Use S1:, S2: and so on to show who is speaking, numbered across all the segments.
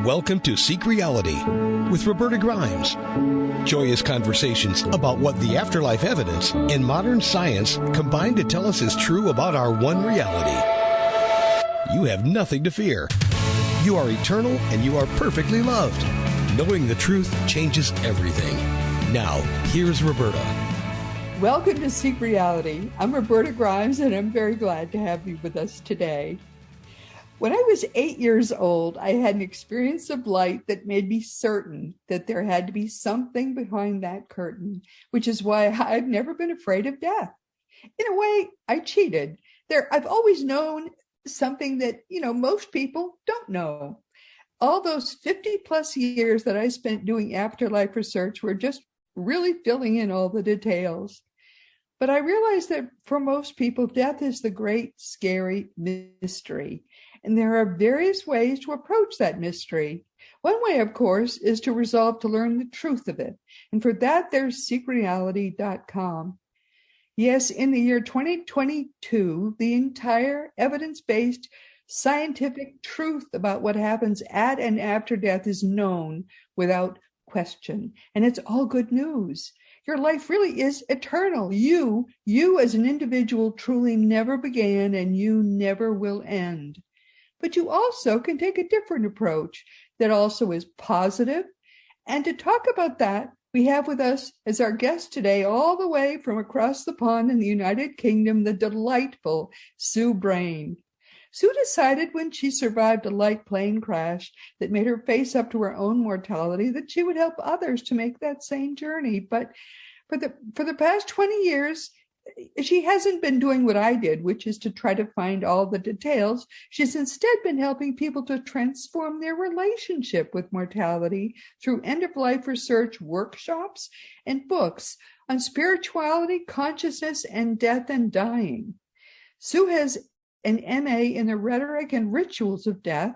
S1: Welcome to Seek Reality with Roberta Grimes. Joyous conversations about what the afterlife evidence and modern science combine to tell us is true about our one reality. You have nothing to fear. You are eternal and you are perfectly loved. Knowing the truth changes everything. Now, here's Roberta.
S2: Welcome to Seek Reality. I'm Roberta Grimes, and I'm very glad to have you with us today. When I was 8 years old, I had an experience of light that made me certain that there had to be something behind that curtain, which is why I've never been afraid of death. In a way, I cheated. I've always known something that, most people don't know. All those 50 plus years that I spent doing afterlife research were just really filling in all the details. But I realized that for most people, death is the great, scary mystery. And there are various ways to approach that mystery. One way, of course, is to resolve to learn the truth of it. And for that, there's seekreality.com. Yes, in the year 2022, the entire evidence-based scientific truth about what happens at and after death is known without question. And it's all good news. Your life really is eternal. You as an individual truly never began and you never will end. But you also can take a different approach that also is positive. And to talk about that, we have with us as our guest today, all the way from across the pond in the United Kingdom, the delightful Sue Brayne. Sue decided when she survived a light plane crash that made her face up to her own mortality that she would help others to make that same journey. But for the past 20 years, she hasn't been doing what I did, which is to try to find all the details. She's instead been helping people to transform their relationship with mortality through end-of-life research workshops and books on spirituality, consciousness, and death and dying. Sue has an MA in the Rhetoric and Rituals of Death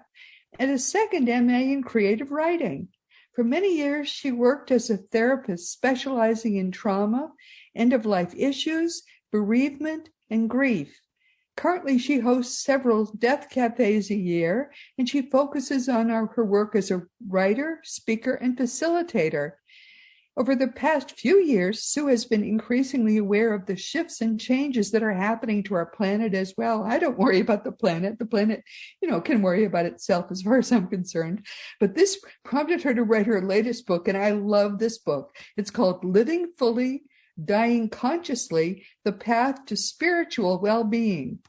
S2: and a second MA in creative writing. For many years, she worked as a therapist specializing in trauma, end-of-life issues, bereavement, and grief. Currently, she hosts several death cafes a year, and she focuses on her work as a writer, speaker, and facilitator. Over the past few years, Sue has been increasingly aware of the shifts and changes that are happening to our planet as well. I don't worry about the planet. The planet, can worry about itself as far as I'm concerned. But this prompted her to write her latest book, and I love this book. It's called Living Fully, Dying Consciously, The Path to Spiritual Well-Being.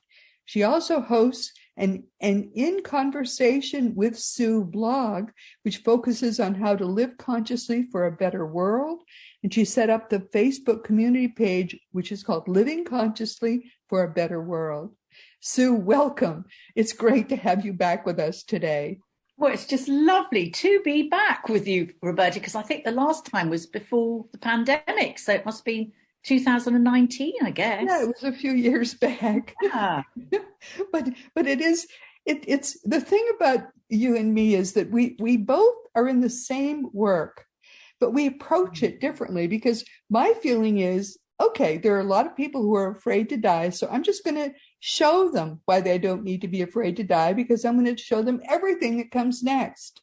S2: She also hosts an In Conversation with Sue blog, which focuses on how to live consciously for a better world. And she set up the Facebook community page, which is called Living Consciously for a Better World. Sue, welcome. It's great to have you back with us today.
S3: Well, it's just lovely to be back with you, Roberta, because I think the last time was before the pandemic. So it must be 2019, I guess.
S2: Yeah, it was a few years back.
S3: Yeah.
S2: but it's the thing about you and me is that we both are in the same work, but we approach it differently, because my feeling is, okay, there are a lot of people who are afraid to die, so I'm just going to show them why they don't need to be afraid to die, because I'm going to show them everything that comes next.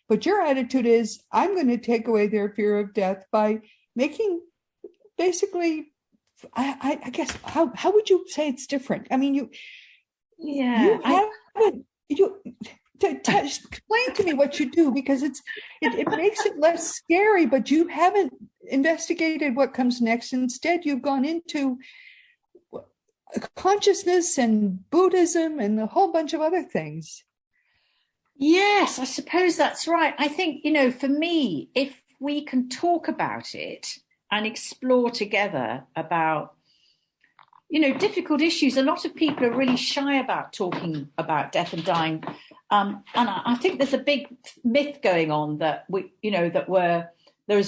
S2: But your attitude is, I'm going to take away their fear of death by making, basically, I guess, how would you say it's different? I mean, explain to me what you do, because it makes it less scary, but you haven't investigated what comes next. Instead, you've gone into consciousness and Buddhism and a whole bunch of other things.
S3: Yes, I suppose that's right. I think, for me, if we can talk about it and explore together about, difficult issues, a lot of people are really shy about talking about death and dying. And I think there's a big myth going on that there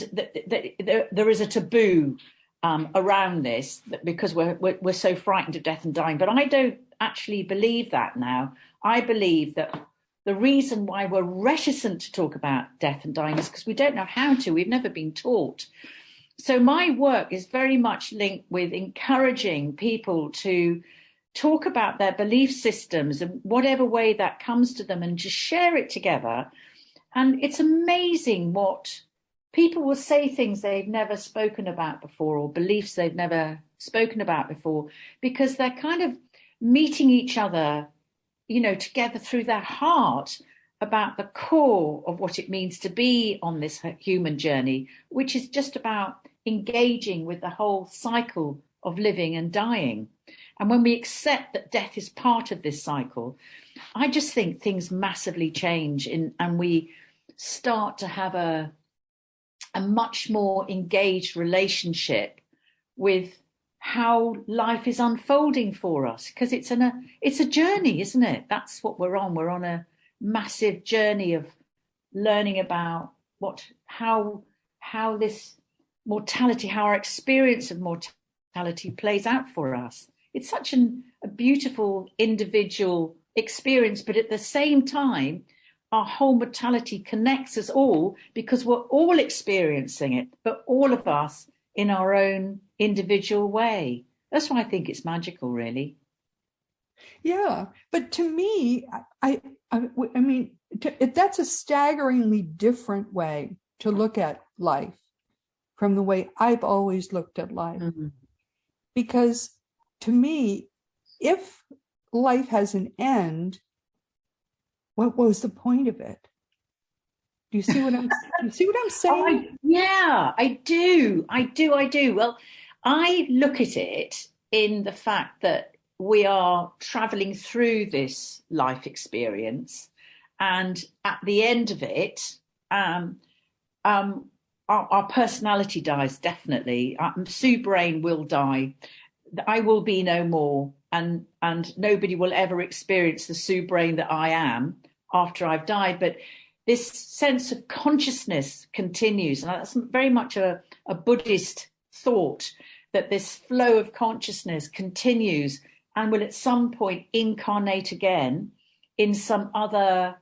S3: is a taboo around this, because we're so frightened of death and dying. But I don't actually believe that now. I believe that the reason why we're reticent to talk about death and dying is because we don't know how to. We've never been taught. So my work is very much linked with encouraging people to talk about their belief systems in whatever way that comes to them, and just share it together And it's amazing what people will say, things they've never spoken about before, or beliefs they've never spoken about before, because they're kind of meeting each other, you know, together through their heart about the core of what it means to be on this human journey, which is just about engaging with the whole cycle of living and dying. And when we accept that death is part of this cycle, I just think things massively change and we start to have a much more engaged relationship with how life is unfolding for us, because it's a journey, isn't it? That's what we're on. We're on a massive journey of learning about how this mortality, how our experience of mortality plays out for us. It's such a beautiful individual experience, but at the same time, our whole mortality connects us all, because we're all experiencing it, but all of us in our own individual way. That's why I think it's magical, really.
S2: Yeah, but to me, I mean, that's a staggeringly different way to look at life from the way I've always looked at life. Mm-hmm. Because to me, if life has an end, what was the point of it? Do you see what I'm saying?
S3: I do. Well, I look at it in the fact that we are traveling through this life experience, and at the end of it, our personality dies, definitely. Sue Brayne will die. I will be no more, and nobody will ever experience the Sue Brayne that I am after I've died. But this sense of consciousness continues, and that's very much a Buddhist thought, that this flow of consciousness continues and will at some point incarnate again in some other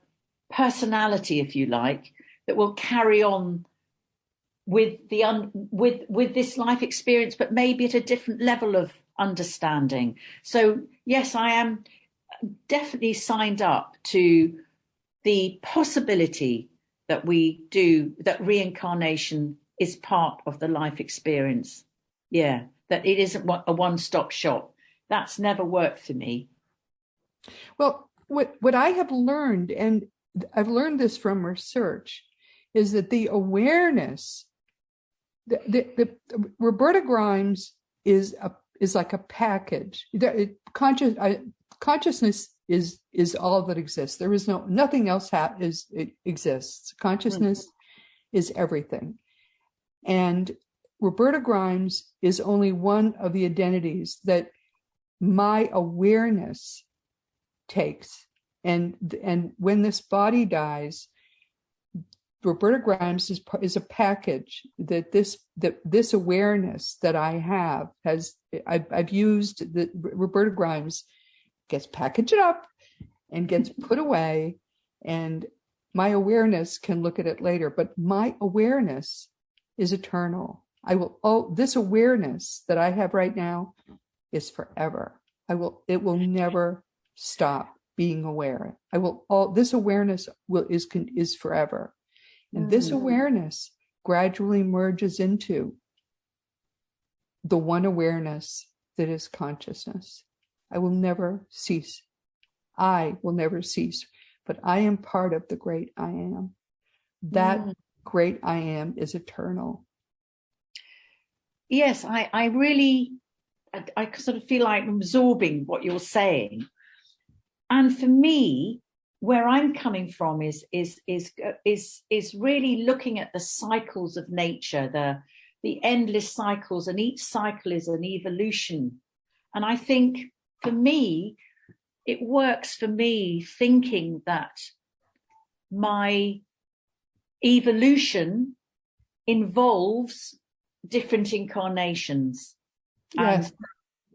S3: personality, if you like, that will carry on with with this life experience, but maybe at a different level of understanding. So yes, I am definitely signed up to the possibility that that reincarnation is part of the life experience. Yeah, that it isn't a one-stop shop. That's never worked for me.
S2: Well, what I have learned, and I've learned this from research, is that the awareness, the Roberta Grimes is like a package. Consciousness is all that exists. There is nothing else exists. Consciousness is everything. And Roberta Grimes is only one of the identities that my awareness takes. And when this body dies, Roberta Grimes is a package that this awareness that I have I've used. That Roberta Grimes gets packaged up and gets put away, and my awareness can look at it later, but my awareness is eternal. This awareness that I have right now is forever. It will never stop being aware. This awareness is forever. And this awareness gradually merges into the one awareness that is consciousness. I will never cease. I will never cease, but I am part of the great I am. That great I am is eternal.
S3: Yes, I really sort of feel like I'm absorbing what you're saying. And for me, where I'm coming from is really looking at the cycles of nature, the endless cycles, and each cycle is an evolution. And I think for me, it works for me thinking that my evolution involves different incarnations.
S2: Yes.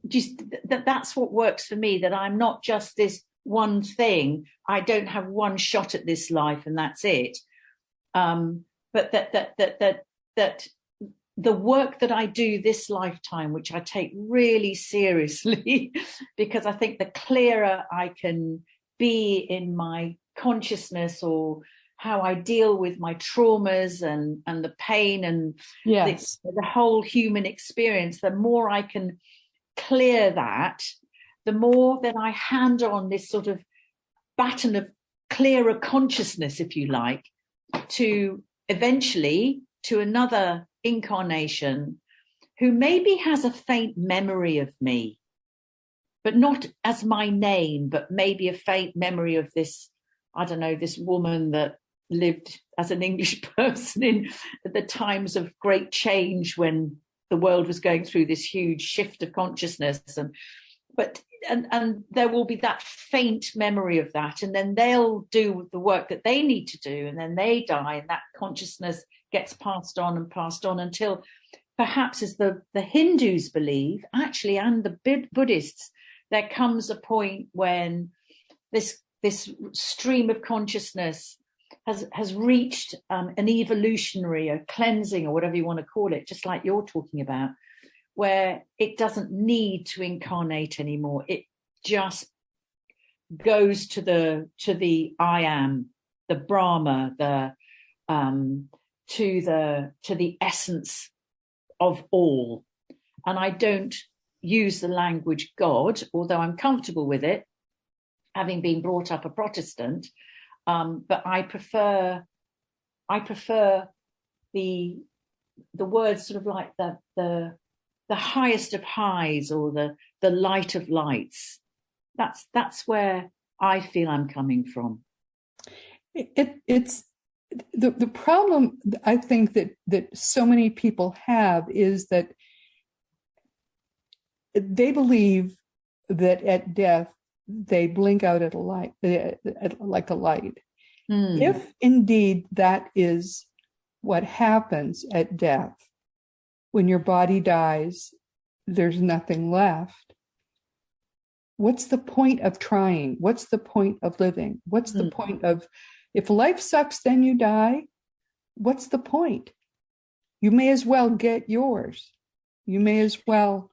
S3: And just that's what works for me, that I'm not just this one thing. I don't have one shot at this life and that's it. But that the work that I do this lifetime, which I take really seriously, because I think the clearer I can be in my consciousness, or how I deal with my traumas and the pain and
S2: Yes.
S3: the whole human experience, the more I can clear that, the more that I hand on this sort of baton of clearer consciousness, if you like, to eventually to another incarnation who maybe has a faint memory of me, but not as my name, but maybe a faint memory of this, I don't know, this woman that lived as an English person in the times of great change when the world was going through this huge shift of consciousness. And there will be that faint memory of that, and then they'll do the work that they need to do, and then they die, and that consciousness gets passed on until perhaps, as the Hindus believe, actually, and the Buddhists, there comes a point when this stream of consciousness has reached an evolutionary, a cleansing, or whatever you want to call it, just like you're talking about, where it doesn't need to incarnate anymore. It just goes to the I am, the Brahma, to the essence of all. And I don't use the language God, although I'm comfortable with it, having been brought up a Protestant. But I prefer the words sort of like the highest of highs, or the light of lights. That's where I feel I'm coming from.
S2: It's the problem I think that so many people have is that they believe that at death they blink out at a light, like a light. If indeed that is what happens at death, when your body dies, there's nothing left. What's the point of trying? What's the point of living? What's the point of, if life sucks, then you die? What's the point? You may as well get yours. You may as well.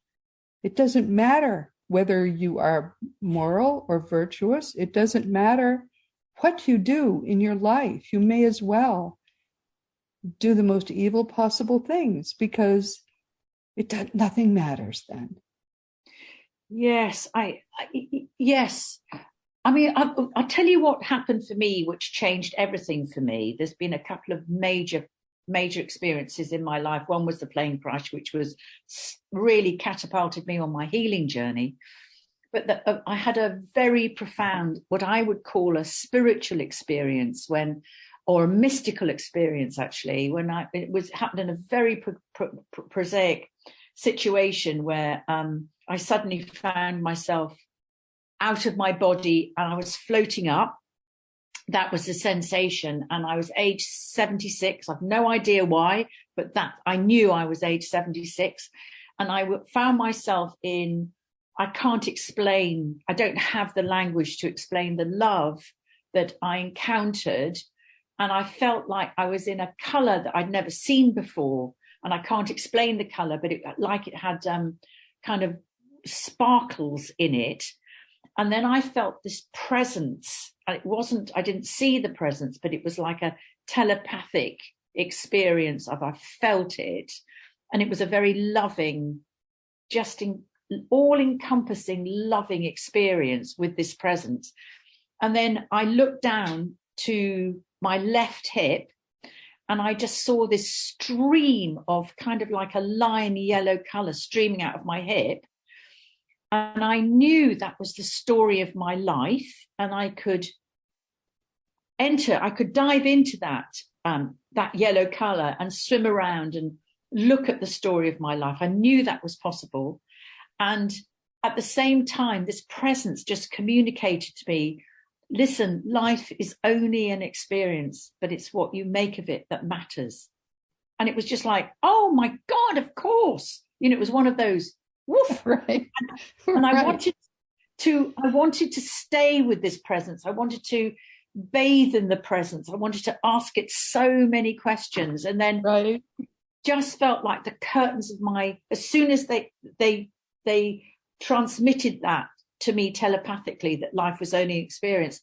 S2: It doesn't matter whether you are moral or virtuous. It doesn't matter what you do in your life. You may as well do the most evil possible things, because nothing matters then.
S3: Yes, yes. I mean, I'll tell you what happened for me, which changed everything for me. There's been a couple of major experiences in my life. One was the plane crash, which was really catapulted me on my healing journey. But I had a very profound, what I would call a spiritual experience or a mystical experience, actually, when it happened in a very prosaic situation where I suddenly found myself out of my body and I was floating up. That was the sensation. And I was age 76. I've no idea why, but I knew I was age 76. And I found myself I can't explain, I don't have the language to explain the love that I encountered. And I felt like I was in a color that I'd never seen before. And I can't explain the color, but it had kind of sparkles in it. And then I felt this presence. And I didn't see the presence, but it was like a telepathic experience I felt it. And it was a very loving, all-encompassing, loving experience with this presence. And then I looked down to my left hip, and I just saw this stream of kind of like a lime yellow color streaming out of my hip. And I knew that was the story of my life, and I could dive into that yellow color and swim around and look at the story of my life. I knew that was possible. And at the same time, this presence just communicated to me, listen, life is only an experience, but it's what you make of it that matters. And it was just like, oh my God, of course. It was one of those, woof.
S2: Right.
S3: And I wanted to stay with this presence. I wanted to bathe in the presence. I wanted to ask it so many questions. And then just felt like the curtains of as soon as they transmitted that to me telepathically, that life was only experience,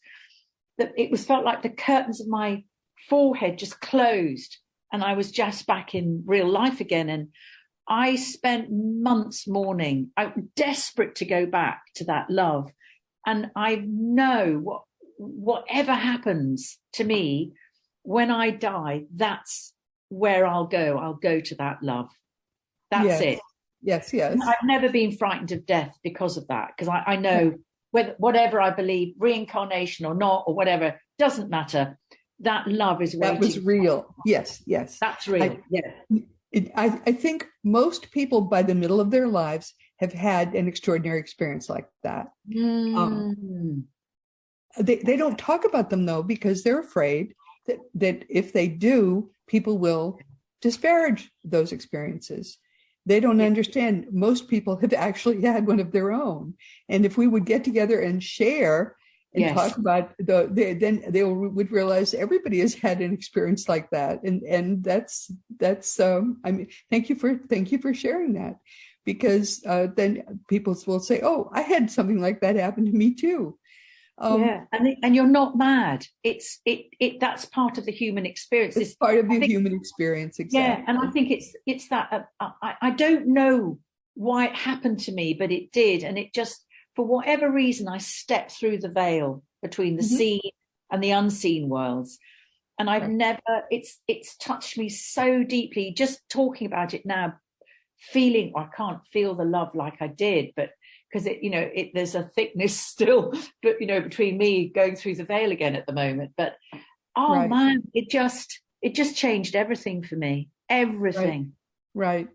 S3: that felt like the curtains of my forehead just closed, and I was just back in real life again. And I spent months mourning. I'm desperate to go back to that love. And I know whatever happens to me when I die, that's where I'll go. I'll go to that love. That's it.
S2: Yes, yes.
S3: I've never been frightened of death because of that, because I know whatever I believe, reincarnation or not, or whatever, doesn't matter. That love is waiting.
S2: That was real. Yes, yes.
S3: That's real.
S2: I think most people by the middle of their lives have had an extraordinary experience like that. They don't talk about them, though, because they're afraid that if they do, people will disparage those experiences. They don't understand. Most people have actually had one of their own. And if we would get together and share and talk about then they would realize everybody has had an experience like that. And that's I mean, thank you for sharing that, because then people will say, oh, I had something like that happen to me too.
S3: And you're not mad. That's part of the human experience.
S2: It's part of the human experience, exactly.
S3: Yeah, and I think it's that I don't know why it happened to me, but it did, and it just, for whatever reason, I stepped through the veil between the seen and the unseen worlds, and I've never. It's touched me so deeply. Just talking about it now, feeling I can't feel the love like I did, but because there's a thickness still, but between me going through the veil again at the moment. But man, it just changed everything for me. Everything.
S2: Right.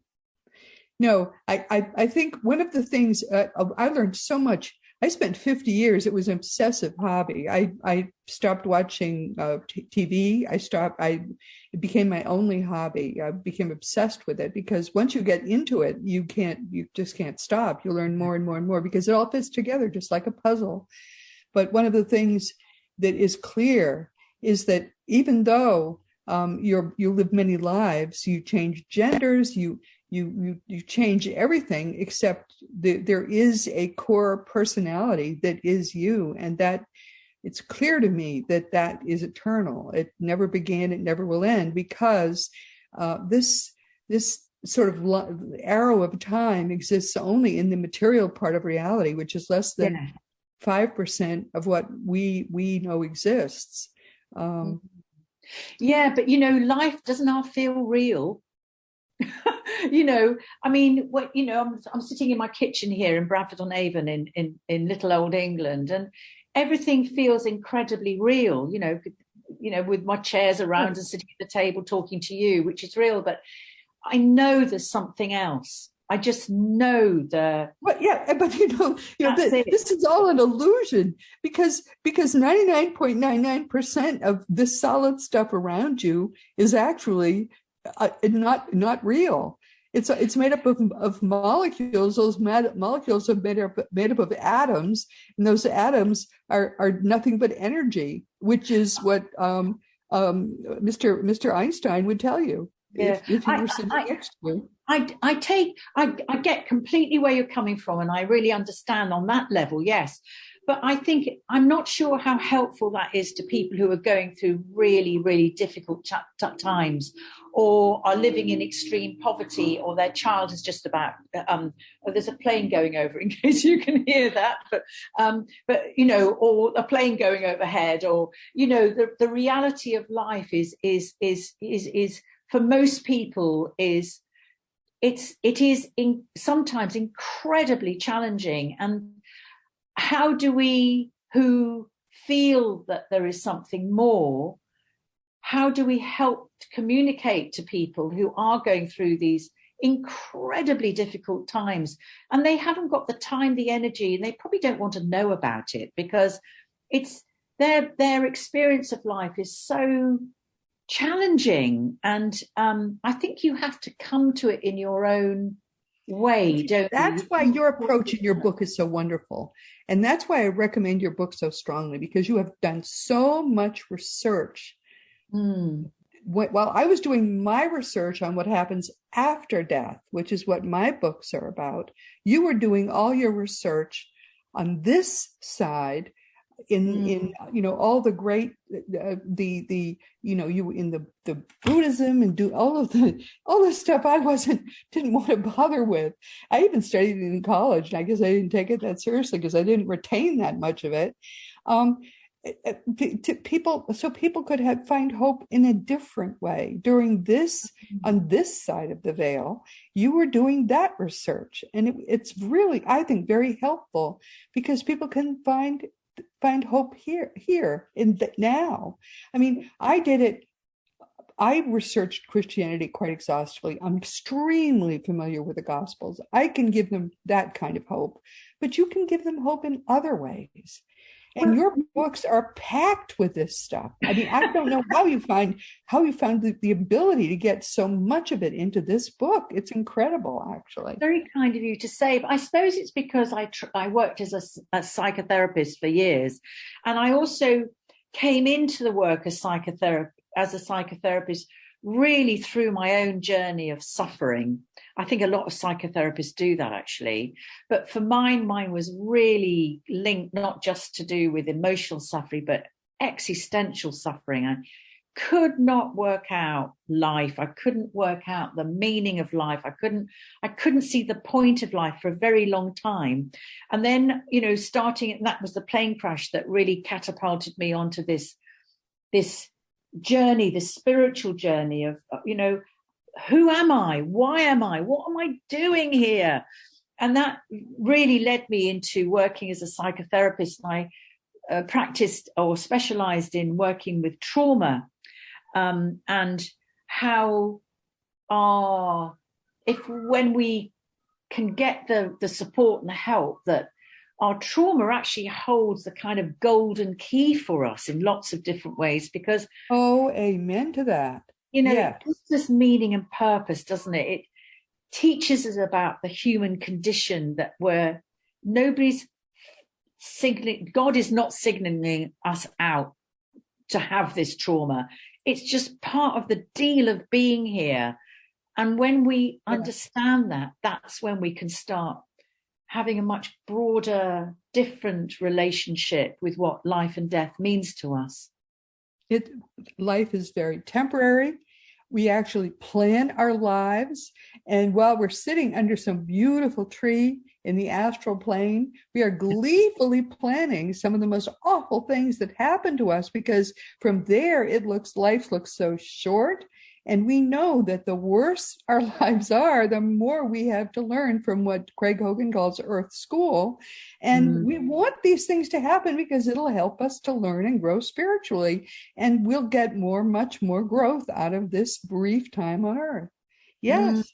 S2: No, I think one of the things I learned so much. I spent 50 years. It was an obsessive hobby. I stopped watching TV. It became my only hobby. I became obsessed with it because once you get into it, you just can't stop. You learn more and more and more because it all fits together just like a puzzle. But one of the things that is clear is that even though you live many lives, you change genders, you change everything, except there is a core personality that is you, and that it's clear to me that is eternal. It never began, it never will end, because this sort of arrow of time exists only in the material part of reality, which is less than 5% of what we know exists.
S3: But life doesn't all feel real. I mean, I'm sitting in my kitchen here in Bradford-on-Avon in little old England, and everything feels incredibly real, with my chairs around and sitting at the table talking to you, which is real. But I know there's something else. I just know this
S2: is all an illusion because 99.99% of this solid stuff around you is actually not real. It's made up of molecules. Those molecules are made up of atoms, and those atoms are nothing but energy, which is what Mr. Einstein would tell you if you were sitting next to him.
S3: I get completely where you're coming from, and I really understand on that level, yes. But I think I'm not sure how helpful that is to people who are going through really, really difficult times, or are living in extreme poverty, or their child is just about. There's a plane going over, in case you can hear that. But or a plane going overhead, or the reality of life is for most people is. It is sometimes incredibly challenging. And how do we, who feel that there is something more, how do we help to communicate to people who are going through these incredibly difficult times, and they haven't got the time, the energy, and they probably don't want to know about it because it's their experience of life is so challenging, and I think you have to come to it in your own way, don't you?
S2: That's why your approach in your book is so wonderful, and that's why I recommend your book so strongly, because you have done so much research. While I was doing my research on what happens after death, which is what my books are about, you were doing all your research on this side in all the great the you in the Buddhism and do all the stuff I didn't want to bother with. I even studied it in college, and I guess I didn't take it that seriously because I didn't retain that much of it. People could find hope in a different way. During this, on this side of the veil, you were doing that research, and it's really, I think, very helpful because people can find hope here in the now. I mean, I did it. I researched Christianity quite exhaustively. I'm extremely familiar with the Gospels. I can give them that kind of hope, but you can give them hope in other ways. And your books are packed with this stuff. I mean, I don't know how you found the ability to get so much of it into this book. It's incredible, actually.
S3: Very kind of you to say, but I suppose it's because I worked as a psychotherapist for years, and I also came into the work as a psychotherapist really through my own journey of suffering. I think a lot of psychotherapists do that, actually. But for mine was really linked not just to do with emotional suffering, but existential suffering. I could not work out life. I couldn't work out the meaning of life. I couldn't see the point of life for a very long time. And then, that was the plane crash that really catapulted me onto this journey, this spiritual journey of, who am I? Why am I? What am I doing here? And that really led me into working as a psychotherapist. I practiced or specialized in working with trauma, and how when we can get the support and the help, that our trauma actually holds the kind of golden key for us in lots of different ways, because
S2: amen to that.
S3: It gives us meaning and purpose, doesn't it? It teaches us about the human condition, that where nobody's signaling, God is not signaling us out to have this trauma. It's just part of the deal of being here. And when we understand that, that's when we can start having a much broader, different relationship with what life and death means to us.
S2: Life is very temporary. We actually plan our lives. And while we're sitting under some beautiful tree in the astral plane, we are gleefully planning some of the most awful things that happen to us, because from there, life looks so short. And we know that the worse our lives are, the more we have to learn from what Craig Hogan calls Earth School. And we want these things to happen because it'll help us to learn and grow spiritually. And we'll get much more growth out of this brief time on Earth. Yes.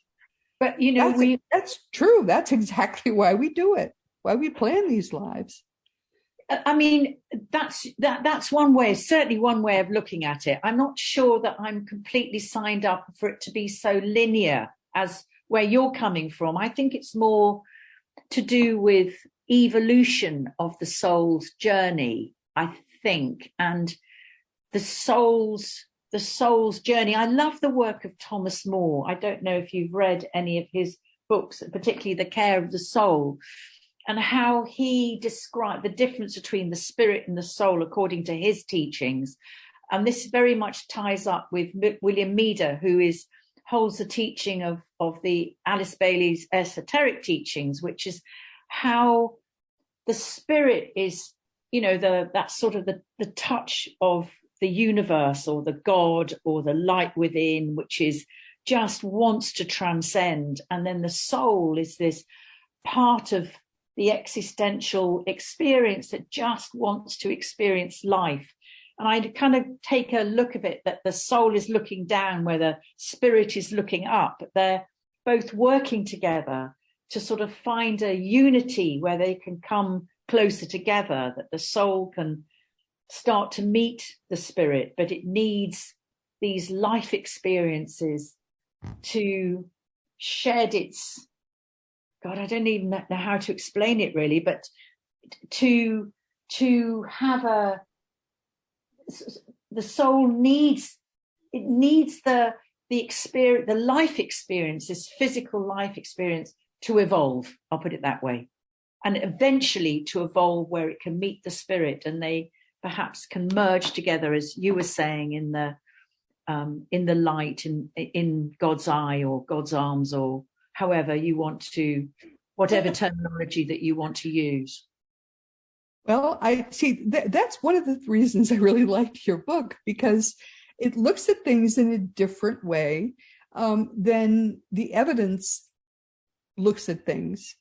S3: But,
S2: that's true. That's exactly why we do it, why we plan these lives.
S3: I mean, that's one way, certainly one way of looking at it. I'm not sure that I'm completely signed up for it to be so linear as where you're coming from. I think it's more to do with evolution of the soul's journey, I think, and the soul's journey. I love the work of Thomas More. I don't know if you've read any of his books, particularly The Care of the Soul, and how he described the difference between the spirit and the soul according to his teachings. And this very much ties up with William Meader, who holds the teaching of the Alice Bailey's esoteric teachings, which is how the spirit is, that's sort of the touch of the universe, or the God, or the light within, which is just wants to transcend. And then the soul is this part of the existential experience that just wants to experience life. And I kind of take a look at it that the soul is looking down where the spirit is looking up. They're both working together to sort of find a unity where they can come closer together, that the soul can start to meet the spirit, but it needs these life experiences to shed its, God, I don't even know how to explain it really, but to have the soul needs the experience, the life experience, this physical life experience to evolve. I'll put it that way, and eventually to evolve where it can meet the spirit, and they perhaps can merge together, as you were saying, in the light, in God's eye or God's arms, or however you want to, whatever terminology that you want to use.
S2: Well, I see that's one of the reasons I really liked your book, because it looks at things in a different way than the evidence looks at things.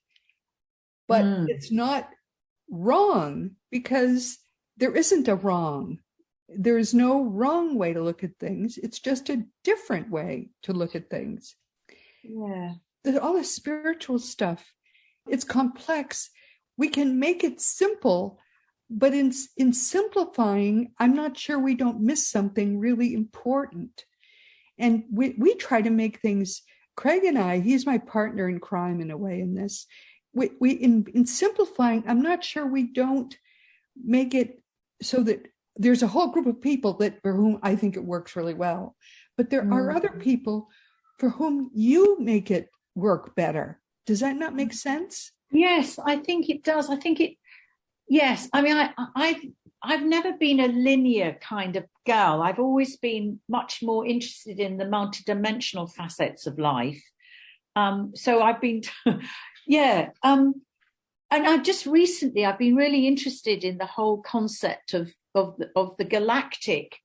S2: But it's not wrong, because there isn't a wrong. There is no wrong way to look at things. It's just a different way to look at things.
S3: Yeah.
S2: All the spiritual stuff, it's complex. We can make it simple, but in simplifying, I'm not sure we don't miss something really important. And we try to make things, Craig and I, he's my partner in crime in a way in this. We in simplifying, I'm not sure we don't make it so that there's a whole group of people for whom I think it works really well. But there are other people for whom you make it work better. Does that not make sense?
S3: Yes, I think it does. Yes. I mean, I've never been a linear kind of girl. I've always been much more interested in the multidimensional facets of life. So I've been, yeah. And I've been really interested in the whole concept of the galactic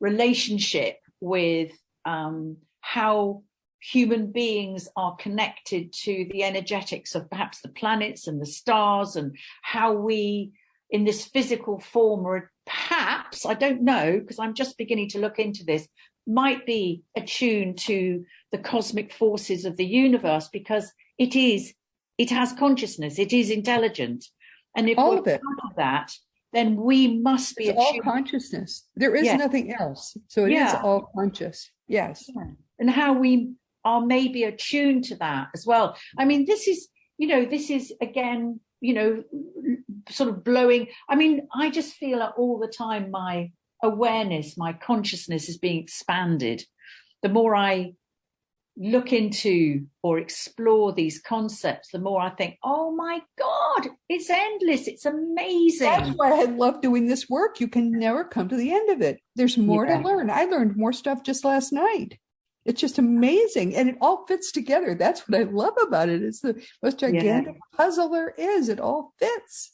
S3: relationship with how human beings are connected to the energetics of perhaps the planets and the stars, and how we, in this physical form, or perhaps, I don't know, because I'm just beginning to look into this, might be attuned to the cosmic forces of the universe, because it has consciousness, it is intelligent. And if we're part of that, then we must be
S2: attuned. All consciousness. There is nothing else. So it is all conscious. Yes.
S3: Yeah. And how we are maybe attuned to that as well. I mean, this is again, sort of blowing. I mean, I just feel that all the time my awareness, my consciousness is being expanded. The more I look into or explore these concepts, the more I think, oh my God, it's endless. It's amazing.
S2: That's why I love doing this work. You can never come to the end of it. There's more to learn. I learned more stuff just last night. It's just amazing. And it all fits together. That's what I love about it. It's the most gigantic puzzle there is. It all fits.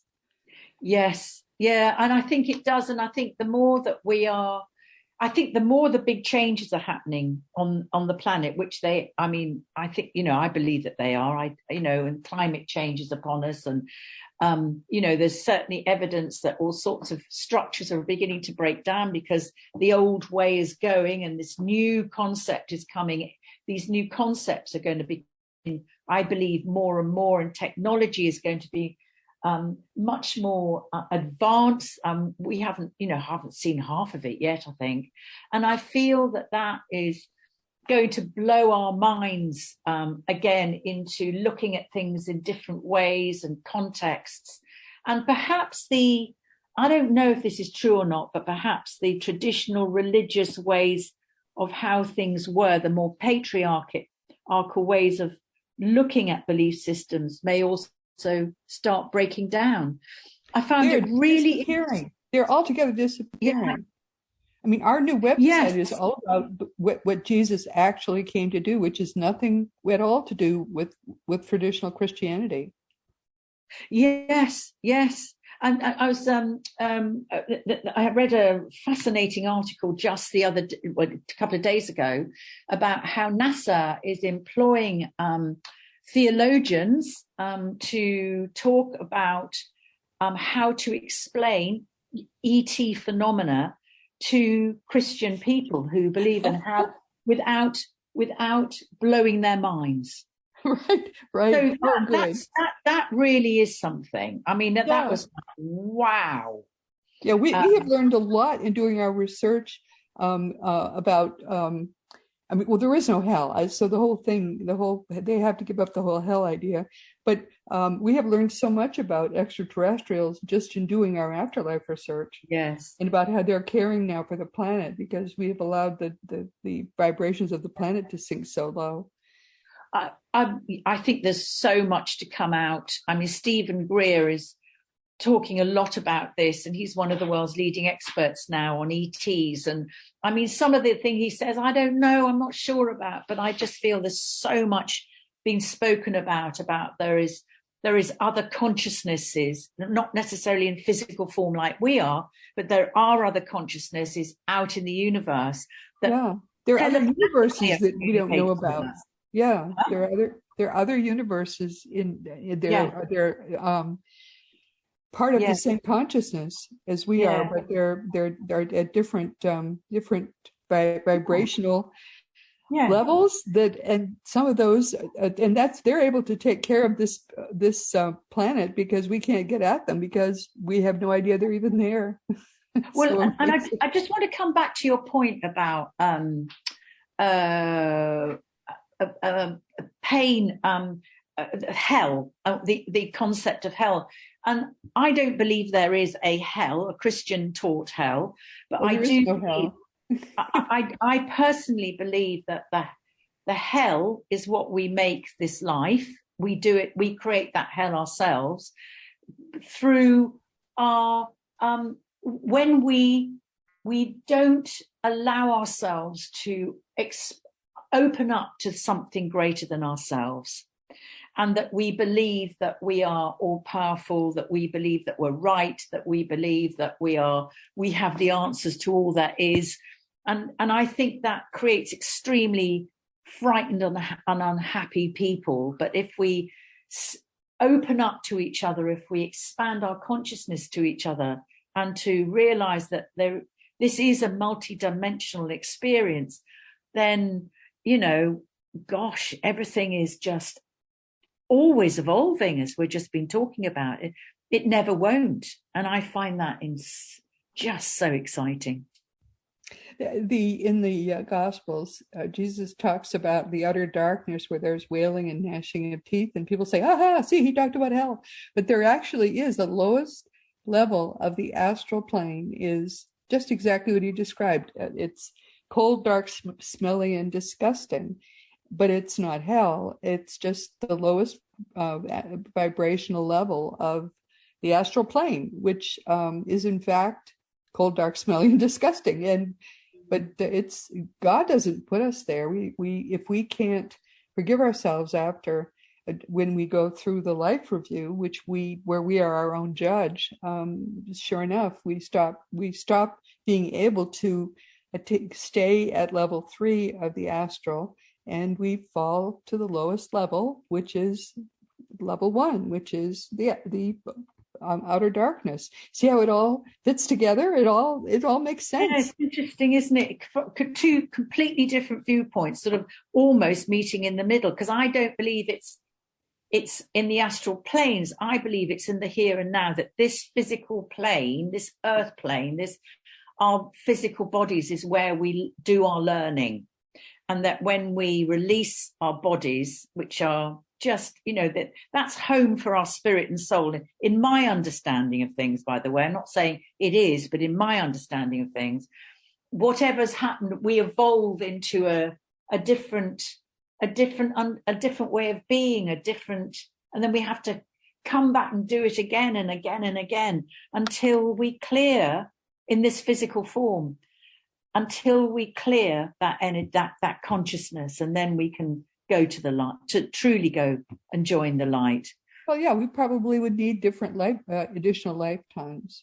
S3: Yes. Yeah. And I think it does. And I think the more that the more the big changes are happening on the planet, which I believe that they are, and climate change is upon us. And, there's certainly evidence that all sorts of structures are beginning to break down because the old way is going and this new concept is coming. These new concepts are going to be, I believe, more and more, and technology is going to be much more advanced. We haven't seen half of it yet, I think. And I feel that is going to blow our minds again into looking at things in different ways and contexts. And perhaps I don't know if this is true or not, but perhaps the traditional religious ways of how things were, the more patriarchal ways of looking at belief systems may also start breaking down. I found it really
S2: disappearing. They're altogether disappearing. Yeah. I mean, our new website is all about what Jesus actually came to do, which is nothing at all to do with traditional Christianity.
S3: Yes. And I was I read a fascinating article just a couple of days ago about how NASA is employing theologians to talk about how to explain ET phenomena to Christian people who believe in how without blowing their minds.
S2: Right.
S3: So that really is something. I mean, that was wow.
S2: Yeah, we have learned a lot in doing our research about. There is no hell. So they have to give up the whole hell idea. But we have learned so much about extraterrestrials just in doing our afterlife research.
S3: Yes.
S2: And about how they're caring now for the planet because we have allowed the vibrations of the planet to sink so low.
S3: I think there's so much to come out. I mean, Stephen Greer is talking a lot about this, and he's one of the world's leading experts now on ETs. And I mean, some of the thing he says, I don't know, I'm not sure about, but I just feel there's so much being spoken about there is other consciousnesses, not necessarily in physical form like we are, but there are other consciousnesses out in the universe. That
S2: there are other universes that we don't know about. Yeah, there are other universes they're part of the same consciousness as we are, but they're at different vibrational levels, and some of those and they're able to take care of this planet because we can't get at them because we have no idea they're even there.
S3: Well, so, and I just want to come back to your point about pain, hell, the concept of hell. And I don't believe there is a hell, a Christian taught hell, but I do believe, I personally believe that the hell is what we make this life. We do it, we create that hell ourselves through our, when we don't allow ourselves to open up to something greater than ourselves. And that we believe that we are all powerful, that we believe that we're right, that we believe that we have the answers to all that is. And I think that creates extremely frightened and unhappy people. But if we open up to each other, if we expand our consciousness to each other and to realize that this is a multidimensional experience, then, gosh, everything is just always evolving, as we've just been talking about. It never won't. And I find that just so exciting.
S2: In the Gospels, Jesus talks about the utter darkness where there's wailing and gnashing of teeth, and people say, see, he talked about hell. But there actually is the lowest level of the astral plane is just exactly what he described. It's cold, dark, smelly, and disgusting. But it's not hell. It's just the lowest vibrational level of the astral plane, which is in fact cold, dark, smelly, and disgusting. But God doesn't put us there. If we can't forgive ourselves after when we go through the life review, where we are our own judge, sure enough, we stop being able to stay at level 3 of the astral. And we fall to the lowest level, which is level 1, which is the outer darkness. See how it all fits together? It all makes sense.
S3: Yeah, it's interesting, isn't it? Two completely different viewpoints, sort of almost meeting in the middle. Because I don't believe it's in the astral planes. I believe it's in the here and now. That this physical plane, this earth plane, our physical bodies is where we do our learning. And that when we release our bodies, which are just, that's home for our spirit and soul. In my understanding of things, by the way, I'm not saying it is, but in my understanding of things, whatever's happened, we evolve into a different way of being, and then we have to come back and do it again and again and again until we clear in this physical form. Until we clear that consciousness, and then we can go to the light, to truly go and join the light.
S2: Well, yeah, we probably would need different additional lifetimes.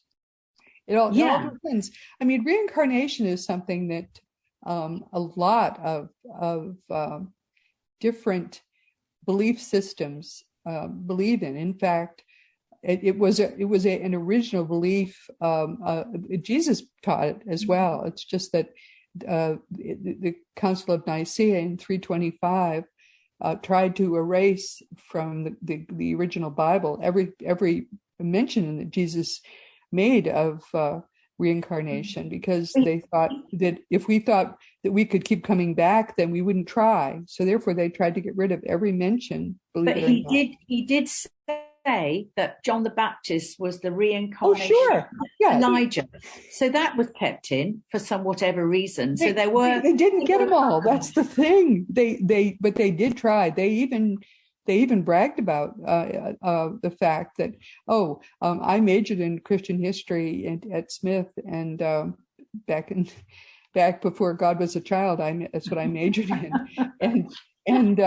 S2: It all depends. I mean, reincarnation is something that a lot of different belief systems believe in. In fact, it was an original belief. Jesus taught it as well. It's just that the Council of Nicaea in 325 tried to erase from the original Bible every mention that Jesus made of reincarnation, because they thought that if we thought that we could keep coming back, then we wouldn't try. So therefore, they tried to get rid of every mention.
S3: But he did say that John the Baptist was the reincarnation of Elijah. So that was kept in for whatever reason. So they didn't
S2: get them all. That's the thing. But they did try. They even they even bragged about the fact that, I majored in Christian history at Smith, and back before God was a child, that's what I majored in, and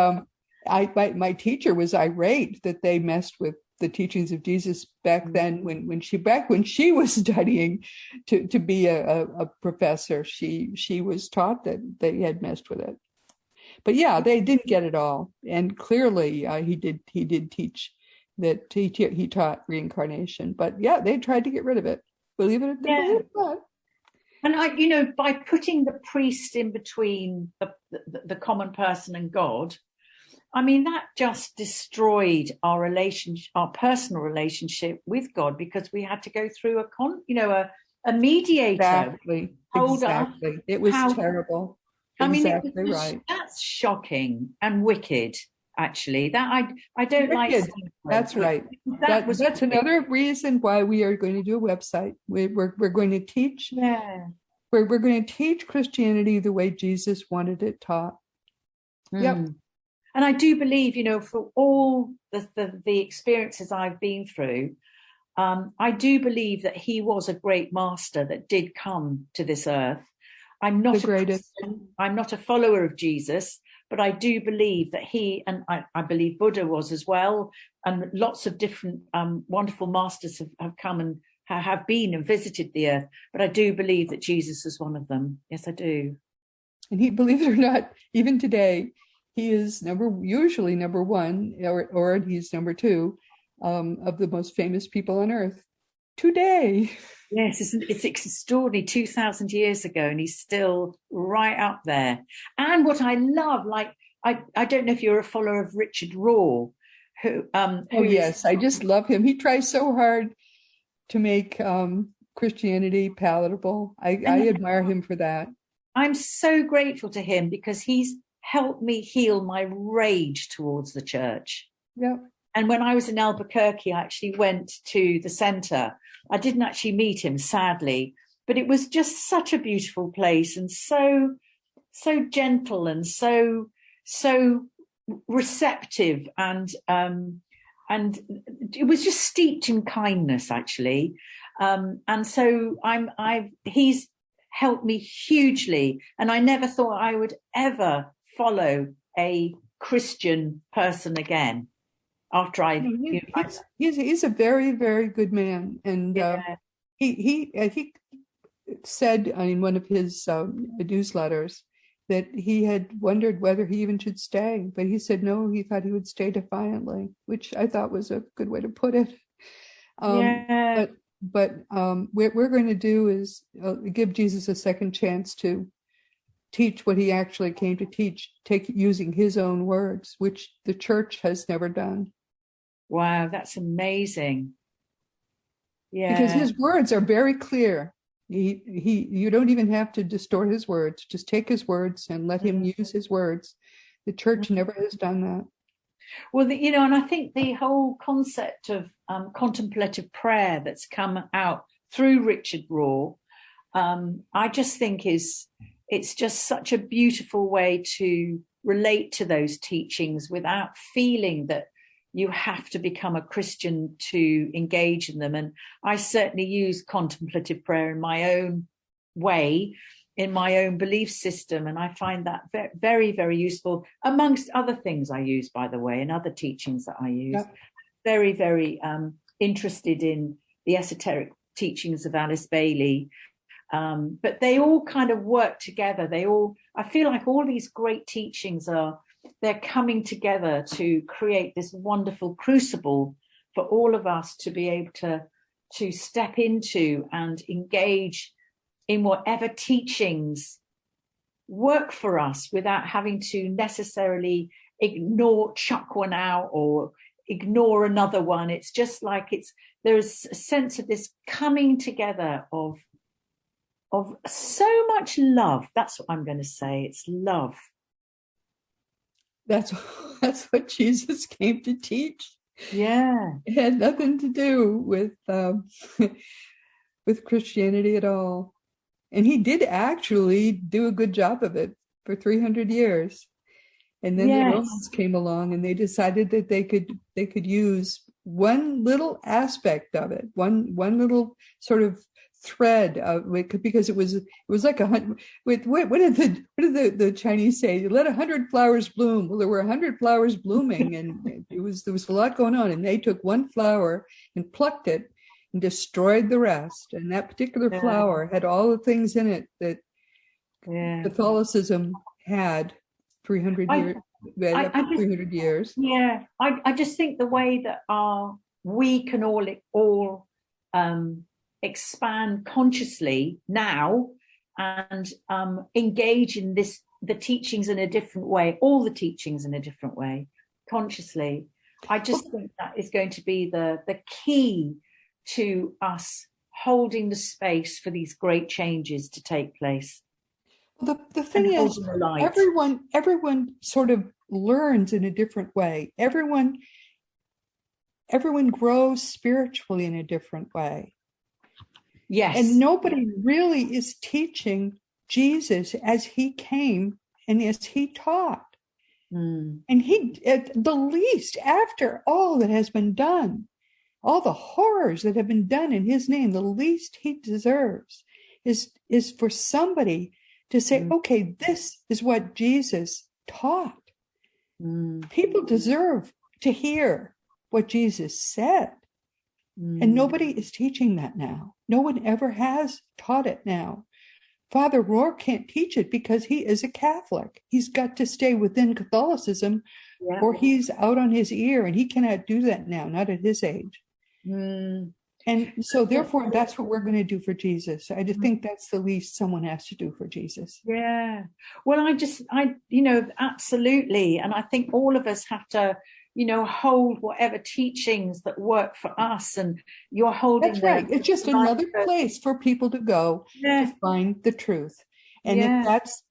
S2: my teacher was irate that they messed with the teachings of Jesus back then, when she was studying to be a professor. She was taught that they had messed with it. But yeah, they didn't get it all, and clearly he did teach that he taught reincarnation. But yeah, they tried to get rid of it. Believe it or not.
S3: And by putting the priest in between the common person and God, I mean, that just destroyed our relationship, our personal relationship with God, because we had to go through a mediator.
S2: Exactly. It was terrible.
S3: I mean,
S2: right.
S3: That's shocking and wicked. Actually, that I don't like.
S2: That's right. That's another reason why we are going to do a website. We're going to teach.
S3: Yeah.
S2: We're going to teach Christianity the way Jesus wanted it taught. Yep.
S3: And I do believe, for all the experiences I've been through, I do believe that he was a great master that did come to this earth. I'm not a Christian, I'm not a follower of Jesus, but I do believe that he, and I believe Buddha was as well, and lots of different wonderful masters have come and have been and visited the earth. But I do believe that Jesus is one of them. Yes, I do.
S2: And he, believe it or not, even today, he is usually number one, or he's number two of the most famous people on earth today.
S3: Yes, it's extraordinary. 2,000 years ago, and he's still right up there. And what I love, I don't know if you're a follower of Richard Rohr, who
S2: yes, I just love him. He tries so hard to make Christianity palatable. I admire him for that.
S3: I'm so grateful to him because he's helped me heal my rage towards the church.
S2: Yeah.
S3: And when I was in Albuquerque, I actually went to the center. I didn't actually meet him, sadly, but it was just such a beautiful place, and so gentle and so receptive, and it was just steeped in kindness, actually. And so he's helped me hugely, and I never thought I would ever follow a Christian person again. After
S2: he's a very, very good man, and he said in one of his newsletters that he had wondered whether he even should stay, but he said no, he thought he would stay defiantly, which I thought was a good way to put it. But what we're going to do is give Jesus a second chance to teach what he actually came to teach, using his own words, which the church has never done.
S3: Wow, that's amazing. Yeah.
S2: Because his words are very clear. You don't even have to distort his words. Just take his words and let him use his words. The church never has done that.
S3: Well, and I think the whole concept of contemplative prayer that's come out through Richard Rohr, I just think it's just such a beautiful way to relate to those teachings without feeling that you have to become a Christian to engage in them. And I certainly use contemplative prayer in my own way, in my own belief system. And I find that very, very useful, amongst other things I use, by the way, and other teachings that I use. Yeah. Very, very interested in the esoteric teachings of Alice Bailey. But they all kind of work together. I feel like all these great teachings they're coming together to create this wonderful crucible for all of us to be able to step into and engage in whatever teachings work for us without having to necessarily chuck one out or ignore another one. It's just like there's a sense of this coming together of so much love. That's what I'm going to say. It's love.
S2: That's what Jesus came to teach.
S3: Yeah.
S2: It had nothing to do with Christianity at all. And he did actually do a good job of it for 300 years. And then the Romans came along and they decided that they could use one little aspect of it, one little sort of thread of it, because it was like what did the Chinese say? Let 100 flowers bloom. Well, there were 100 flowers blooming, and there was a lot going on. And they took one flower and plucked it and destroyed the rest. And that particular flower had all the things in it that Catholicism had 300 years. 300 years.
S3: Yeah, I just think the way that we can all expand consciously now and engage in the teachings in a different way, all the teachings in a different way, consciously. I just think that is going to be the key to us holding the space for these great changes to take place.
S2: The thing is, everyone sort of learns in a different way. Everyone grows spiritually in a different way.
S3: Yes.
S2: And nobody really is teaching Jesus as he came and as he taught. And he, at the least, after all that has been done, all the horrors that have been done in his name, the least he deserves is for somebody to say, okay, this is what Jesus taught. People deserve to hear what Jesus said. And nobody is teaching that now. No one ever has taught it now. Father Rohr can't teach it because he is a Catholic. He's got to stay within Catholicism or he's out on his ear, and he cannot do that now, not at his age. And so therefore, that's what we're going to do for Jesus. I just think that's the least someone has to do for Jesus.
S3: Yeah. Well, absolutely. And I think all of us have to, hold whatever teachings that work for us, and you're holding.
S2: That's right. It's just another place for people to go to find the truth. And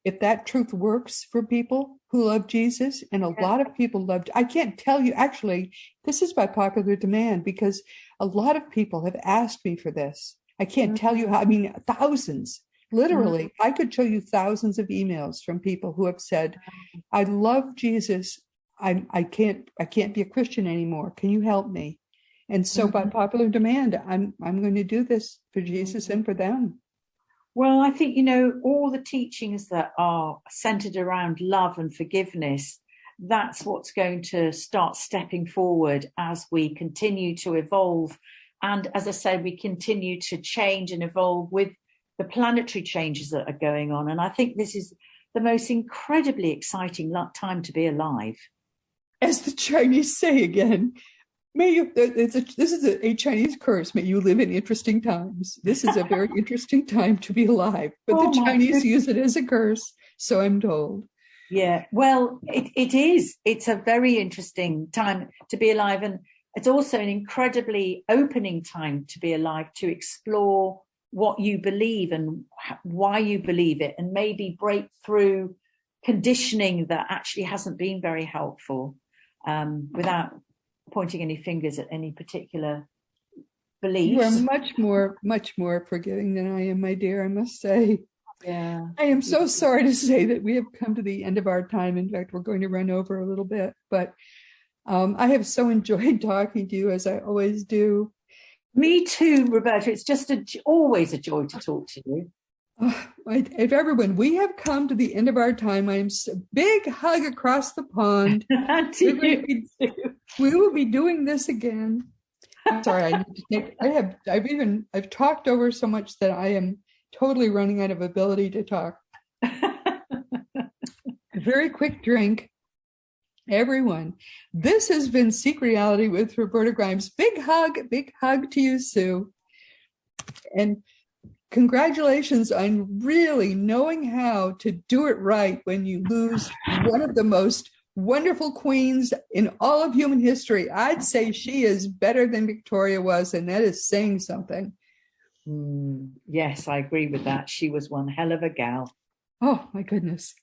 S2: if that truth works for people who love Jesus, and a lot of people loved, I can't tell you, actually, this is by popular demand, because a lot of people have asked me for this. I can't tell you how, I mean, thousands, literally. I could show you thousands of emails from people who have said, I love Jesus. I can't be a Christian anymore. Can you help me? And so by popular demand, I'm going to do this for Jesus and for them.
S3: Well, I think, all the teachings that are centered around love and forgiveness, that's what's going to start stepping forward as we continue to evolve. And as I said, we continue to change and evolve with the planetary changes that are going on. And I think this is the most incredibly exciting time to be alive.
S2: As the Chinese say again, this is a Chinese curse. May you live in interesting times. This is a very interesting time to be alive. But the Chinese use it as a curse, so I'm told.
S3: Yeah, well, it is. It's a very interesting time to be alive. And it's also an incredibly opening time to be alive, to explore what you believe and why you believe it, and maybe break through conditioning that actually hasn't been very helpful, without pointing any fingers at any particular beliefs.
S2: You are much more forgiving than I am, my dear, I must say.
S3: Yeah.
S2: I am so sorry to say that we have come to the end of our time. In fact, we're going to run over a little bit, but I have so enjoyed talking to you, as I always do.
S3: Me too, Roberta. It's just always a joy to talk to you.
S2: If everyone, we have come to the end of our time. I'm big hug across the pond. We will be doing this again. I'm sorry. I've talked over so much that I am totally running out of ability to talk. A very quick drink. Everyone, this has been Seek Reality with Roberta Grimes. Big hug to you, Sue. And congratulations on really knowing how to do it right when you lose one of the most wonderful queens in all of human history. I'd say she is better than Victoria was, and that is saying something.
S3: Yes, I agree with that. She was one hell of a gal.
S2: Oh, my goodness.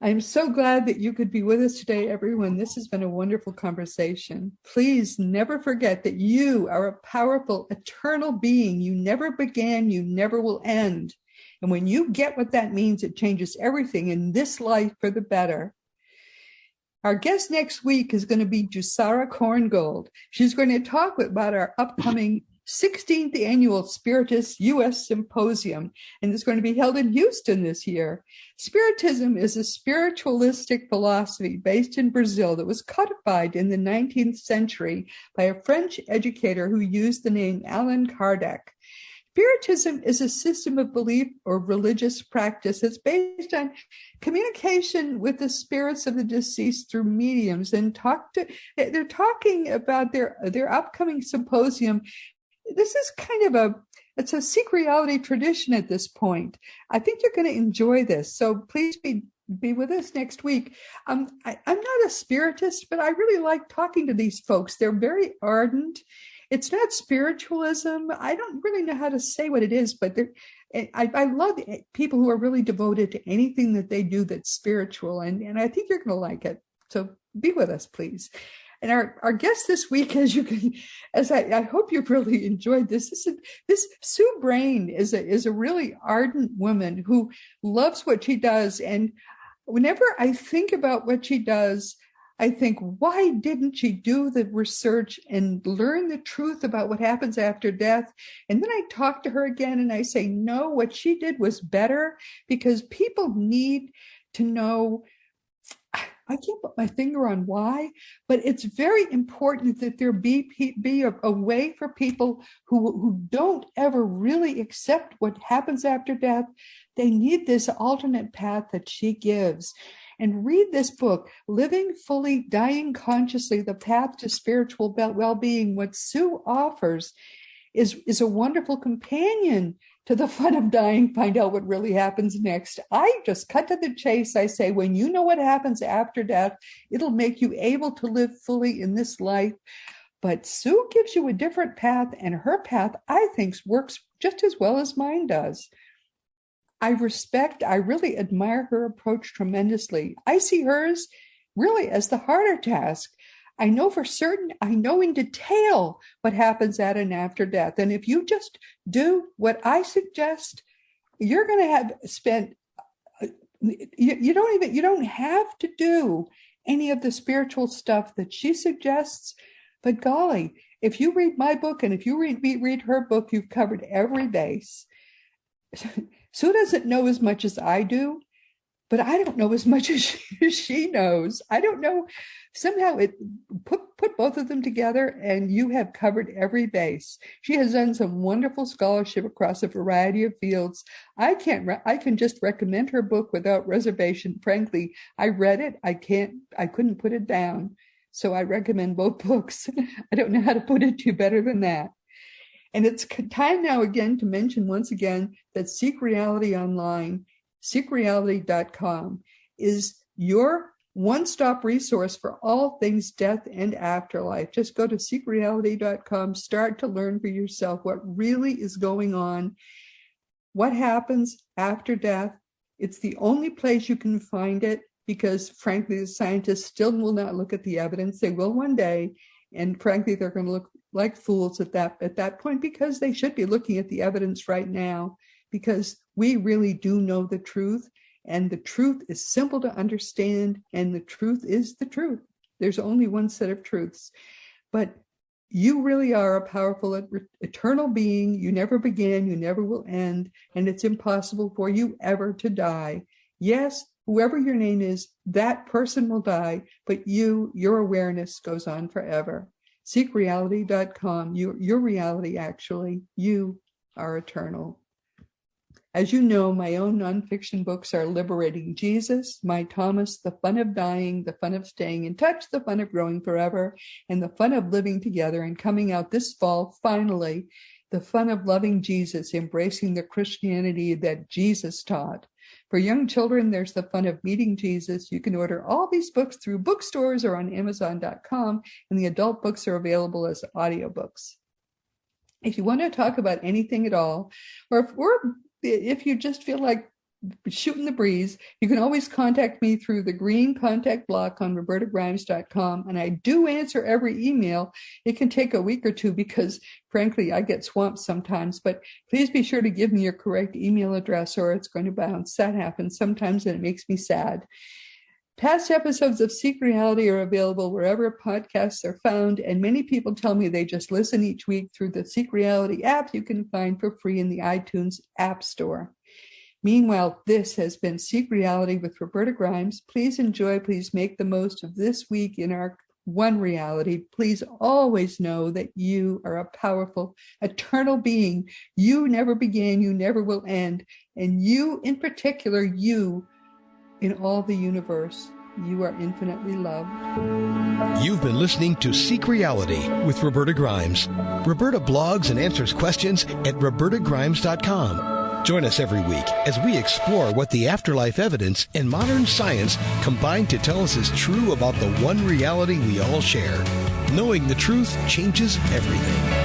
S2: I'm so glad that you could be with us today, everyone. This has been a wonderful conversation. Please never forget that you are a powerful, eternal being. You never began, you never will end. And when you get what that means, it changes everything in this life for the better. Our guest next week is going to be Jusara Korngold. She's going to talk about our upcoming 16th annual Spiritist U.S. Symposium, and it's going to be held in Houston this year. Spiritism is a spiritualistic philosophy based in Brazil that was codified in the 19th century by a French educator who used the name Allan Kardec. Spiritism is a system of belief or religious practice that's based on communication with the spirits of the deceased through mediums. And they're talking about their upcoming symposium. This is kind of it's a Seek Reality tradition at this point. I think you're going to enjoy this. So please be with us next week. I'm not a spiritist, but I really like talking to these folks. They're very ardent. It's not spiritualism. I don't really know how to say what it is, but I love people who are really devoted to anything that they do that's spiritual, and I think you're going to like it. So be with us, please. And our guest this week, I hope you've really enjoyed this. This Sue Brayne is a really ardent woman who loves what she does, and whenever I think about what she does, I think, why didn't she do the research and learn the truth about what happens after death? And then I talk to her again and I say, no, what she did was better, because people need to know. I can't put my finger on why, but it's very important that there be a way for people who don't ever really accept what happens after death. They need this alternate path that she gives. And read this book, Living Fully, Dying Consciously, The Path to Spiritual Well-Being. What Sue offers is a wonderful companion to the fun of dying. Find out what really happens next. I just cut to the chase. I say, when you know what happens after death, it'll make you able to live fully in this life. But Sue gives you a different path, and her path, I think, works just as well as mine does. I really admire her approach tremendously. I see hers really as the harder task. I know for certain, I know in detail what happens at and after death. And if you just do what I suggest, you're going to have spent, you don't have to do any of the spiritual stuff that she suggests. But golly, if you read my book and if you read her book, you've covered every base. Sue doesn't know as much as I do, but I don't know as much as she knows. I don't know. Somehow put both of them together and you have covered every base. She has done some wonderful scholarship across a variety of fields. I can just recommend her book without reservation. Frankly, I read it. I couldn't put it down. So I recommend both books. I don't know how to put it to you better than that. And it's time now again to mention once again that Seek Reality Online, seekreality.com, is your one-stop resource for all things death and afterlife. Just go to seekreality.com, start to learn for yourself what really is going on, what happens after death. It's the only place you can find it because, frankly, the scientists still will not look at the evidence. They will one day, and frankly, they're going to look like fools at that point, because they should be looking at the evidence right now, because we really do know the truth, and the truth is simple to understand, and the truth is the truth. There's only one set of truths. But you really are a powerful, eternal being. You never began, you never will end, and it's impossible for you ever to die. Yes, whoever your name is, that person will die, but your awareness goes on forever. Seekreality.com, your reality, actually, you are eternal. As you know, my own nonfiction books are Liberating Jesus, My Thomas, The Fun of Dying, The Fun of Staying in Touch, The Fun of Growing Forever, and The Fun of Living Together, and coming out this fall, finally, The Fun of Loving Jesus, Embracing the Christianity that Jesus taught. For young children, there's The Fun of Meeting Jesus. You can order all these books through bookstores or on Amazon.com, and the adult books are available as audiobooks. If you want to talk about anything at all, or if you just feel like shooting the breeze, you can always contact me through the green contact block on robertagrimes.com. And I do answer every email. It can take a week or two because, frankly, I get swamped sometimes. But please be sure to give me your correct email address or it's going to bounce. That happens sometimes and it makes me sad. Past episodes of Seek Reality are available wherever podcasts are found, and many people tell me they just listen each week through the Seek Reality app you can find for free in the iTunes App Store. Meanwhile, this has been Seek Reality with Roberta Grimes. Please enjoy, please make the most of this week in our one reality. Please always know that you are a powerful, eternal being. You never began, you never will end. And you, in particular, you, in all the universe, you are infinitely loved.
S1: You've been listening to Seek Reality with Roberta Grimes. Roberta blogs and answers questions at robertagrimes.com. Join us every week as we explore what the afterlife evidence and modern science combine to tell us is true about the one reality we all share. Knowing the truth changes everything.